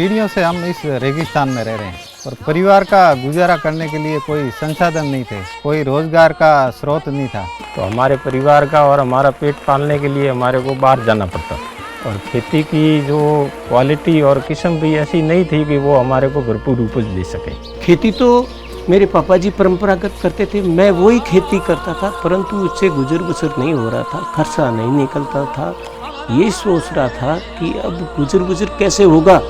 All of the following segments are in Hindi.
पीढ़ियों से हम इस रेगिस्तान में रह रहे हैं और परिवार का गुजारा करने के लिए कोई संसाधन नहीं थे, कोई रोजगार का स्रोत नहीं था। तो हमारे परिवार का और हमारा पेट पालने के लिए हमारे को बाहर जाना पड़ता और खेती की जो क्वालिटी और किस्म भी ऐसी नहीं थी कि वो हमारे को भरपूर उपज दे सके। खेती तो मेरे पापा जी परंपरागत करते थे, मैं वही खेती करता था, परंतु उससे गुजर बसर नहीं हो रहा था, खर्चा नहीं निकलता था। ये सोच रहा था कि अब गुजर बसर कैसे होगा।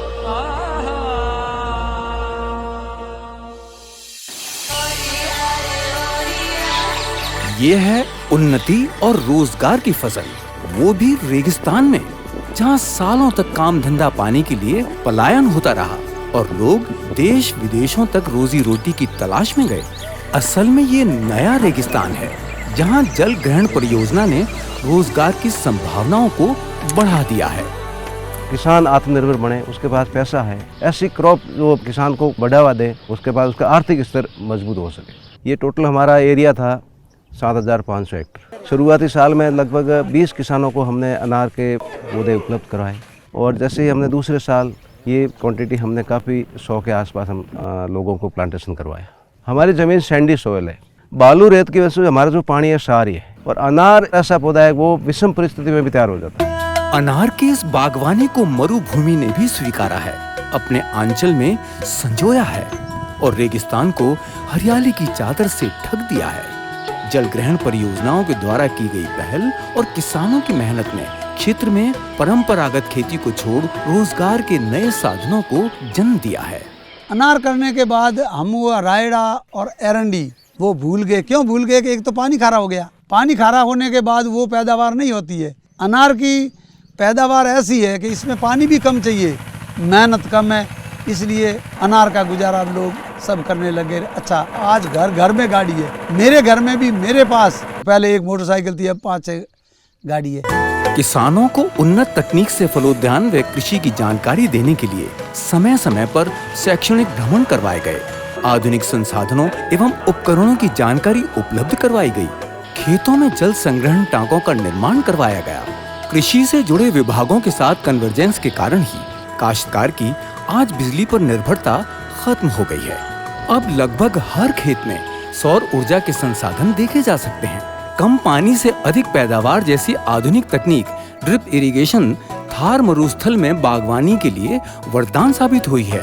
ये है उन्नति और रोजगार की फसल, वो भी रेगिस्तान में, जहाँ सालों तक काम धंधा पाने के लिए पलायन होता रहा और लोग देश विदेशों तक रोजी रोटी की तलाश में गए। असल में ये नया रेगिस्तान है, जहाँ जल ग्रहण परियोजना ने रोजगार की संभावनाओं को बढ़ा दिया है। किसान आत्मनिर्भर बने, उसके पास पैसा है, ऐसी क्रॉप जो किसान को बढ़ावा दे, उसके बाद उसका आर्थिक स्तर मजबूत हो सके। ये टोटल हमारा एरिया था 7,500 हेक्टेयर। शुरुआती साल में लगभग 20 किसानों को हमने अनार के पौधे उपलब्ध करवाए और जैसे ही हमने दूसरे साल ये क्वांटिटी हमने काफ़ी 100 के आसपास हम लोगों को प्लांटेशन करवाया। हमारी ज़मीन सैंडी सोयल है, बालू रेत की वजह से हमारा जो पानी है सारी है और अनार ऐसा पौधा है वो विषम परिस्थिति में भी तैयार हो जाता है। अनार की इस बागवानी को मरुभूमि ने भी स्वीकारा है, अपने आंचल में संजोया है और रेगिस्तान को हरियाली की चादर से ढक दिया है। जल ग्रहण परियोजनाओं के द्वारा की गई पहल और किसानों की मेहनत ने क्षेत्र में परंपरागत खेती को छोड़ रोजगार के नए साधनों को जन्म दिया है। अनार करने के बाद हम वो रायड़ा और एरंडी वो भूल गए। क्यों भूल गए कि एक तो पानी खारा हो गया, पानी खारा होने के बाद वो पैदावार नहीं होती है। अनार की पैदावार ऐसी है कि इसमें पानी भी कम चाहिए, मेहनत कम है, इसलिए अनार का गुजारा लोग सब करने लगे। अच्छा, आज घर घर में गाड़ी है, मेरे घर में भी, मेरे पास पहले एक मोटरसाइकिल थी, अब 5-6 गाड़ी है। किसानों को उन्नत तकनीक से फलोद्यान व कृषि की जानकारी देने के लिए समय समय पर शैक्षणिक भ्रमण करवाए गए, आधुनिक संसाधनों एवं उपकरणों की जानकारी उपलब्ध करवाई गई, खेतों में जल संग्रहण टांकों का निर्माण करवाया गया। कृषि से जुड़े विभागों के साथ कन्वर्जेंस के कारण ही काश्तकार की आज बिजली पर निर्भरता खत्म हो गई है। अब लगभग हर खेत में सौर ऊर्जा के संसाधन देखे जा सकते हैं। कम पानी से अधिक पैदावार जैसी आधुनिक तकनीक ड्रिप इरिगेशन थार मरुस्थल में बागवानी के लिए वरदान साबित हुई है।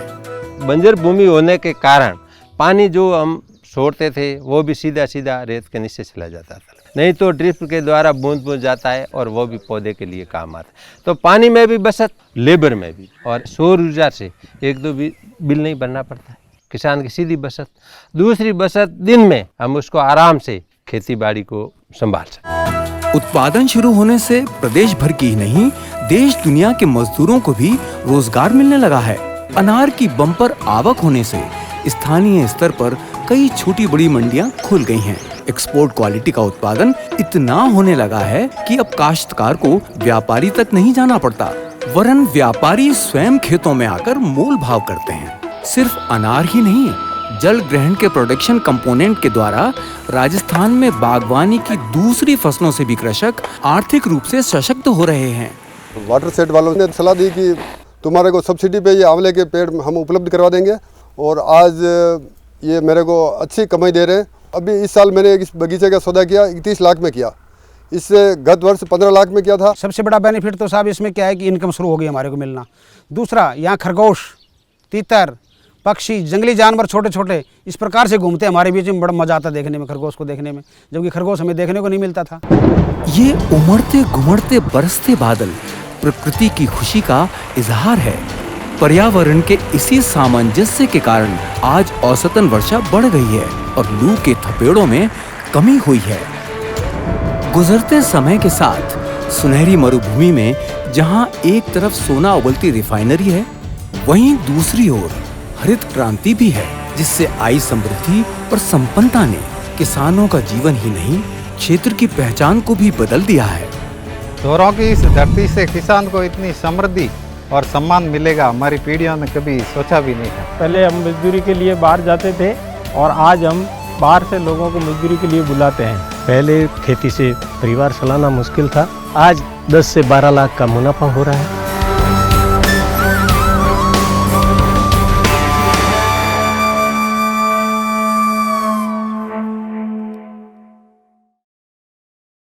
बंजर भूमि होने के कारण पानी जो हम छोड़ते थे वो भी सीधा सीधा रेत के नीचे चला जाता था, नहीं तो ड्रिप के द्वारा बूंद बूंद जाता है और वो भी पौधे के लिए काम आता है। तो पानी में भी बचत, लेबर में भी, और सौर ऊर्जा से एक दो भी बिल नहीं भरना पड़ता है, किसान की सीधी बचत। दूसरी बचत, दिन में हम उसको आराम से खेती बाड़ी को संभाल सकते। उत्पादन शुरू होने से प्रदेश भर की ही नहीं, देश दुनिया के मजदूरों को भी रोजगार मिलने लगा है। अनार की बम्पर आवक होने से स्थानीय स्तर पर कई छोटी बड़ी मंडियां खुल गई हैं। एक्सपोर्ट क्वालिटी का उत्पादन इतना होने लगा है कि अब काश्तकार को व्यापारी तक नहीं जाना पड़ता, वरन व्यापारी स्वयं खेतों में आकर मोल भाव करते हैं। सिर्फ अनार ही नहीं, जल ग्रहण के प्रोडक्शन कंपोनेंट के द्वारा राजस्थान में बागवानी की दूसरी फसलों से भी कृषक आर्थिक रूप से सशक्त हो रहे हैं। वाटर सेट वालों ने सलाह दी कि तुम्हारे को सब्सिडी पे ये आंवले के पेड़ हम उपलब्ध करवा देंगे और आज ये मेरे को अच्छी कमाई दे रहे हैं। अभी इस साल मैंने इस बगीचे का सौदा किया 31 लाख में किया, इससे गत वर्ष 15 लाख में किया था। सबसे बड़ा बेनिफिट तो साहब इसमें क्या है कि इनकम शुरू हो गई हमारे को मिलना। दूसरा, यहाँ खरगोश, तीतर, पक्षी, जंगली जानवर छोटे छोटे इस प्रकार से घूमते हमारे बीच में, बड़ा मजा आता देखने में, खरगोश को देखने में, जबकि खरगोश हमें देखने को नहीं मिलता था। ये उमड़ते घुमड़ते बरसते बादल प्रकृति की खुशी का इजहार है। पर्यावरण के इसी सामंजस्य के कारण आज औसतन वर्षा बढ़ गई है और लू के थपेड़ों में कमी हुई है। गुजरते समय के साथ सुनहरी मरुभूमि में जहां एक तरफ सोना उबलती रिफाइनरी है, वहीं दूसरी ओर हरित क्रांति भी है, जिससे आई समृद्धि और संपन्नता ने किसानों का जीवन ही नहीं, क्षेत्र की पहचान को भी बदल दिया है। चोरों की इस धरती से किसान को इतनी समृद्धि और सम्मान मिलेगा, हमारी पीढ़ियों ने कभी सोचा भी नहीं था। पहले हम मजदूरी के लिए बाहर जाते थे और आज हम बाहर से लोगों को मजदूरी के लिए बुलाते हैं। पहले खेती से परिवार चलाना मुश्किल था, आज 10 से 12 लाख का मुनाफा हो रहा है।